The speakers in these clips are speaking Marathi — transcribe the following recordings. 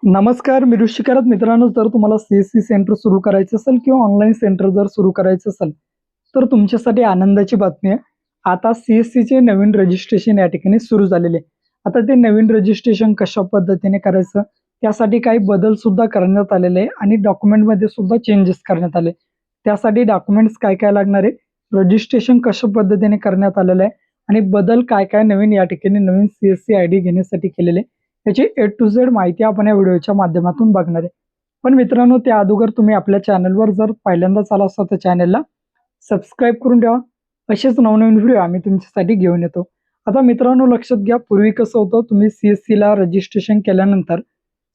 नमस्कार, मी ऋषिकारत मित्रांनो. जर तुम्हाला सी सेंटर सुरू करायचं असेल किंवा ऑनलाईन सेंटर जर सुरू करायचं असेल, तर तुमच्यासाठी आनंदाची बातमी आहे. आता चे नवीन रजिस्ट्रेशन या ठिकाणी सुरू झालेले आहे. आता ते नवीन रजिस्ट्रेशन कशा पद्धतीने करायचं, त्यासाठी काही बदल सुद्धा करण्यात आलेले आहे आणि डॉक्युमेंटमध्ये सुद्धा चेंजेस करण्यात आले. त्यासाठी डॉक्युमेंट्स काय-काय लागणार आहे, रजिस्ट्रेशन कशा पद्धतीने करण्यात आलेलं आहे आणि बदल काय-काय नवीन या ठिकाणी नवीन सी आयडी घेण्यासाठी केलेले आहे. याची ए टू झेड माहिती आपण या व्हिडिओच्या माध्यमातून बघणार आहे. पण मित्रांनो, त्या अगोदर तुम्ही आपल्या चॅनलवर जर पहिल्यांदाच आला असाल तर चॅनलला सबस्क्राईब करून ठेवा. असेच नवनवीन व्हिडिओ आम्ही तुमच्यासाठी घेऊन येतो. आता मित्रांनो, लक्षात घ्या, पूर्वी कसं होतं, तुम्ही ला रजिस्ट्रेशन केल्यानंतर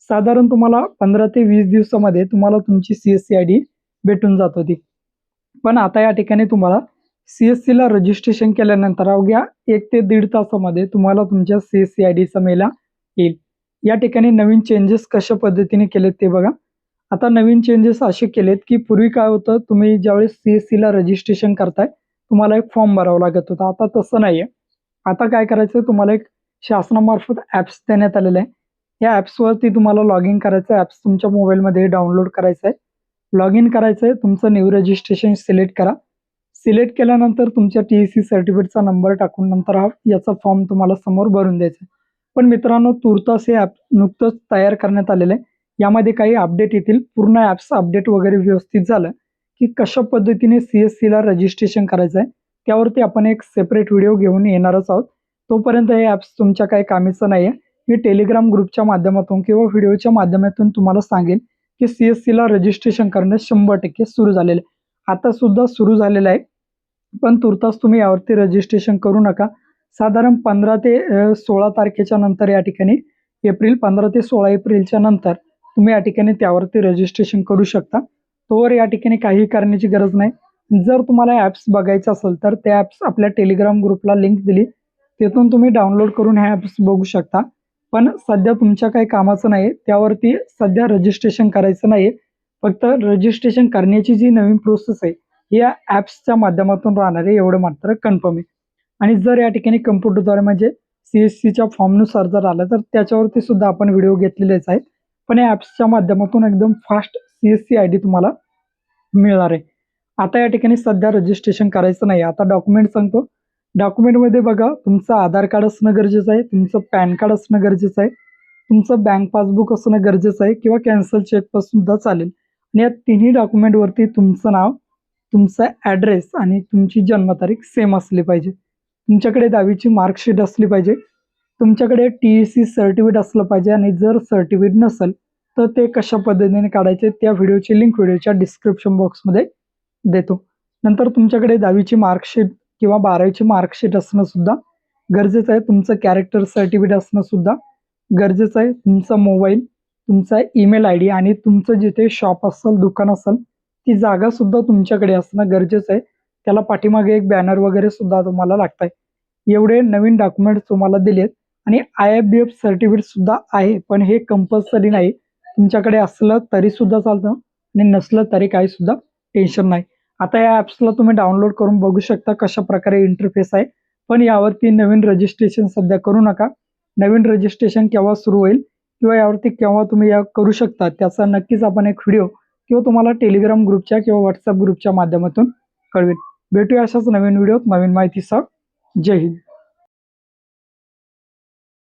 साधारण तुम्हाला 15 ते 20 दिवसामध्ये तुम्हाला तुमची आयडी भेटून जात होती. पण आता या ठिकाणी तुम्हाला ला रजिस्ट्रेशन केल्यानंतर अवघ्या 1 ते 1.5 तासामध्ये तुम्हाला तुमच्या आयडीचा मेल येईल. या ठिकाणी नवीन चेंजेस कशा पद्धतीने केलेत ते बघा. आता नवीन चेंजेस असे केलेत, की पूर्वी काय होतं, तुम्ही ज्यावेळेस ला रजिस्ट्रेशन करताय, तुम्हाला एक फॉर्म भरावा लागत होता. आता तसं नाहीये. आता काय करायचं, तुम्हाला एक शासनामार्फत ॲप्स देण्यात आलेले आहे. या ॲप्सवरती तुम्हाला लॉग इन करायचं आहे. ॲप्स तुमच्या मोबाईलमध्ये डाउनलोड करायचं आहे. लॉग इन करायचं आहे. तुमचं न्यू रजिस्ट्रेशन सिलेक्ट करा. सिलेक्ट केल्यानंतर तुमच्या सर्टिफिकेटचा नंबर टाकून नंतर याचा फॉर्म तुम्हाला समोर भरून द्यायचा आहे. पण मित्रांनो, तुर्तास हे ॲप नुकतंच तयार करण्यात आलेलं आहे. यामध्ये काही अपडेट येतील. पूर्ण ॲप्स अपडेट वगैरे व्यवस्थित झालं की कशा पद्धतीने ला रजिस्ट्रेशन करायचं आहे, त्यावरती आपण एक सेपरेट व्हिडिओ घेऊन येणारच आहोत. तोपर्यंत हे ॲप्स तुमच्या काही कामीचं नाही आहे. मी टेलिग्राम ग्रुपच्या माध्यमातून किंवा व्हिडिओच्या माध्यमातून तुम्हाला सांगेन की ला रजिस्ट्रेशन करणं 100% सुरू झालेलं आहे. आता सुद्धा सुरू झालेलं आहे. पण तुर्तास तुम्ही यावरती रजिस्ट्रेशन करू नका. साधारण 15 ते 16 तारखेच्या नंतर या ठिकाणी 15 ते 16 एप्रिलच्या नंतर तुम्ही या ठिकाणी त्यावरती रजिस्ट्रेशन करू शकता. तोवर या ठिकाणी काही करण्याची गरज नाही. जर तुम्हाला ॲप्स बघायचं असेल तर त्या ॲप्स आपल्या टेलिग्राम ग्रुपला लिंक दिली, तिथून तुम्ही डाउनलोड करून ह्या ॲप्स बघू शकता. पण सध्या तुमच्या काही कामाचं नाही, त्यावरती सध्या रजिस्ट्रेशन करायचं नाही. फक्त रजिस्ट्रेशन करण्याची जी नवीन प्रोसेस आहे, या ॲप्सच्या माध्यमातून राहणार आहे, एवढं मात्र कन्फर्म आहे. आणि जर या ठिकाणी कम्प्युटरद्वारे म्हणजे सीएससीच्या फॉर्मनुसार जर आलं तर त्याच्यावरती सुद्धा आपण व्हिडिओ घेतलेलेच आहेत. पण या ॲप्सच्या माध्यमातून एकदम फास्ट आयडी तुम्हाला मिळणार आहे. आता या ठिकाणी सध्या रजिस्ट्रेशन करायचं नाही. आता डॉक्युमेंट सांगतो. डॉक्युमेंटमध्ये बघा, तुमचं आधार कार्ड असणं गरजेचं आहे, तुमचं पॅन कार्ड असणं गरजेचं आहे, तुमचं बँक पासबुक असणं गरजेचं आहे किंवा कॅन्सल चेक सुद्धा चालेल. आणि या तिन्ही डॉक्युमेंटवरती तुमचं नाव, तुमचा ॲड्रेस आणि तुमची जन्मतारीख सेम असली पाहिजे. तुमच्याकडे 10वीची मार्कशीट असली पाहिजे. तुमच्याकडे TEC सर्टिफिकेट असलं पाहिजे आणि जर सर्टिफिकेट नसेल तर ते कशा पद्धतीने काढायचे त्या व्हिडिओची लिंक व्हिडिओच्या डिस्क्रिप्शन बॉक्समध्ये देतो. नंतर तुमच्याकडे 10वीची मार्कशीट किंवा 12वीची मार्कशीट असणं सुद्धा गरजेचं आहे. तुमचं कॅरेक्टर सर्टिफिकेट असणं सुद्धा गरजेचं आहे. तुमचा मोबाईल, तुमचा ईमेल आयडी आणि तुमचं जिथे शॉप असेल, दुकान असेल, ती जागा सुद्धा तुमच्याकडे असणं गरजेचं आहे. त्याला पाठीमागे एक बॅनर वगैरे सुद्धा तुम्हाला लागतंय. एवढे नवीन डॉक्युमेंट्स तुम्हाला दिलेत आणि IFBF सर्टिफिकेट सुद्धा आहे, पण हे कंपल्सरी नाही. तुमच्याकडे असलं तरी सुद्धा चालतं आणि नसलं तरी काही सुद्धा टेन्शन नाही. आता या ॲप्सला तुम्ही डाउनलोड करून बघू शकता कशा प्रकारे इंटरफेस आहे. पण यावरती नवीन रजिस्ट्रेशन सध्या करू नका. नवीन रजिस्ट्रेशन केव्हा सुरू होईल किंवा यावरती केव्हा तुम्ही या करू शकता त्याचा नक्कीच आपण एक व्हिडिओ किंवा तुम्हाला टेलिग्राम ग्रुपच्या किंवा व्हॉट्सअप ग्रुपच्या माध्यमातून कळवेल. भेटूया अशाच नवीन व्हिडिओत नवीन माहितीसह. जय हिंद.